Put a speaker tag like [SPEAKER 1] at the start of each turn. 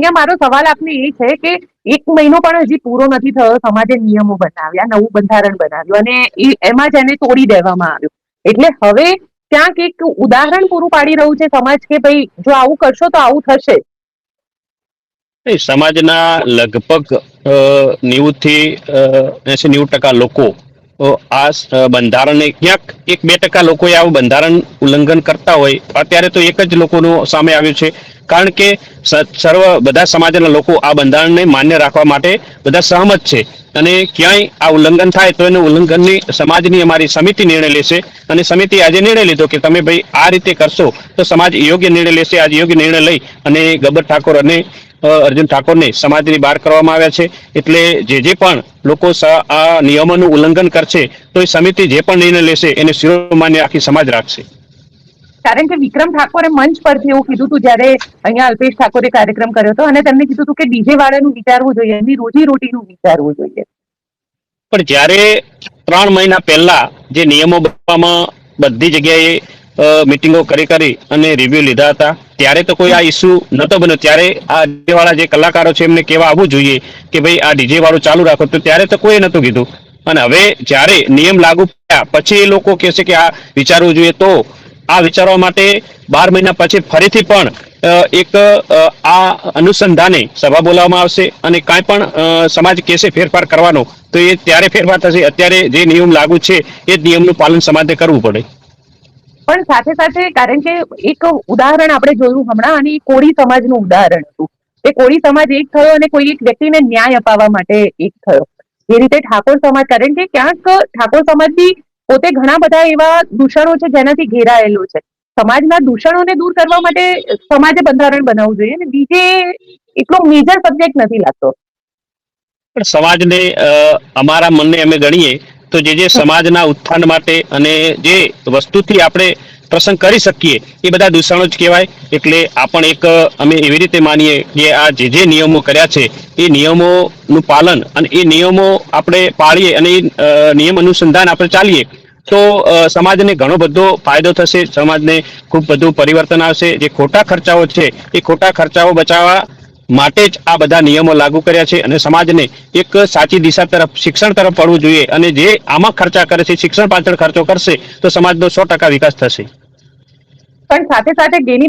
[SPEAKER 1] અહીંયા મારો સવાલ આપને એ છે કે 1 મહિનો પણ હજી પૂરો નથી થયો, સમાજે નિયમો બનાવ્યા, નવું બંધારણ બનાવ્યું અને એમાં જ એને તોડી દેવામાં આવ્યું. એટલે હવે ક્યાંક એક ઉદાહરણ પૂરું પાડી રહ્યું છે સમાજ કે ભાઈ જો આવું કરશો તો આવું થશે.
[SPEAKER 2] સમાજના લગભગ 90 થી 80-90% લોકો આ બંધારણને ક્યાંક 1-2% લોકોએ આવું બંધારણ ઉલ્લંઘન કરતા હોય. અત્યારે તો એક જ લોકોનું સામે આવ્યું છે, કારણ કે બધા સમાજના લોકો આ બંધારણને માન્ય રાખવા માટે બધા સહમત છે. અને ક્યાંય આ ઉલ્લંઘન થાય તો એનું ઉલ્લંઘનની સમાજની અમારી સમિતિ નિર્ણય લેશે, અને સમિતિ આજે નિર્ણય લીધો કે તમે ભાઈ આ રીતે કરશો તો સમાજ યોગ્ય નિર્ણય લેશે. આજે યોગ્ય નિર્ણય લઈ અને ગબ્બર ઠાકોર અને અર્જુન ઠાકોરને સમાજની બહાર કરવામાં આવ્યા છે. એટલે જે પણ લોકો આ નિયમોનું ઉલ્લંઘન કરશે તો એ સમિતિ જે પણ નિર્ણય લેશે એને શિરોમાન્ય આખી સમાજ રાખશે.
[SPEAKER 1] કારણ કે વિક્રમ ઠાકોરે મંચ પરથી એવું કીધું હતું જ્યારે અહીંયા અલ્પેશ ઠાકોરે કાર્યક્રમ કર્યો હતો, અને તેમને કીધું હતું કે ડીજે વાળાનું વિચારવું જોઈએ, એમની રોજીરોટીનું વિચારવું જોઈએ.
[SPEAKER 2] પણ જ્યારે 3 મહિના પહેલા જે નિયમો બનાવવામાં બધી જગ્યાએ મિટિંગો કરી અને રિવ્યુ લીધા હતા, ત્યારે તો કોઈ આ ઇસ્યુ નહોતો બન્યો. ત્યારે આ ડીજે વાળા જે કલાકારો છે એમને કહેવા આવવું જોઈએ કે ભાઈ આ ડીજે વાળું ચાલુ રાખો, તો ત્યારે તો કોઈ નહોતું કીધું. અને હવે જ્યારે નિયમ લાગુ થયા પછી એ લોકો કહેશે કે આ વિચારવું જોઈએ, તો આ વિચારવા માટે 12 મહિના પછી ફરીથી પણ એક આ અનુસંધાને સભા બોલાવવામાં આવશે, અને કાંઈ પણ સમાજ કહેશે ફેરફાર કરવાનો તો એ ત્યારે ફેરફાર થશે. અત્યારે જે નિયમ લાગુ છે એ જ નિયમનું પાલન સમાજને કરવું પડે.
[SPEAKER 1] પણ સાથે સાથે કારણ કે એક ઉદાહરણ આપણે જોયું હમણાં, અને કોળી સમાજનું ઉદાહરણ હતું. એ કોળી સમાજ એક થયો અને કોઈ એક વ્યક્તિને ન્યાય અપાવવા માટે એક થયો. એ રીતે ઠાકોર સમાજ, કારણ કે ક્યાંક ઠાકોર સમાજથી પોતે ઘણા બધા એવા દૂષણો છે જેનાથી ઘેરાયેલો છે. સમાજના દૂષણોને દૂર કરવા માટે સમાજે બંધારણ બનાવવું જોઈએ, અને બીજે એટલો મેજર સબ્જેક્ટ નથી લાગતો.
[SPEAKER 2] પણ સમાજને અમારા મનને અમે ગણીએ તો જે સમાજના ઉત્થાન માટે અને જે વસ્તુથી આપણે પ્રસંગ કરી શકીએ એ બધા દૂષણો જ કહેવાય. એટલે આ પણ એક અમે એવી રીતે માનીએ કે આ જે નિયમો કર્યા છે એ નિયમોનું પાલન અને એ નિયમો આપણે પાળીએ અને એ નિયમ અનુસંધાન આપણે ચાલીએ તો સમાજને ઘણો બધો ફાયદો થશે. સમાજને ખૂબ બધું પરિવર્તન આવશે. જે ખોટા ખર્ચાઓ છે એ ખોટા ખર્ચાઓ બચાવવા માટે જ આ બધા નિયમો લાગુ કર્યા છે, અને સમાજને એક સાચી દિશા તરફ, શિક્ષણ તરફ પડવું જોઈએ. અને જે આમાં ખર્ચા કરે છે, શિક્ષણ પાછળ ખર્ચો કરશે તો સમાજનો 100% વિકાસ થશે.
[SPEAKER 1] પણ સાથે સાથે જેની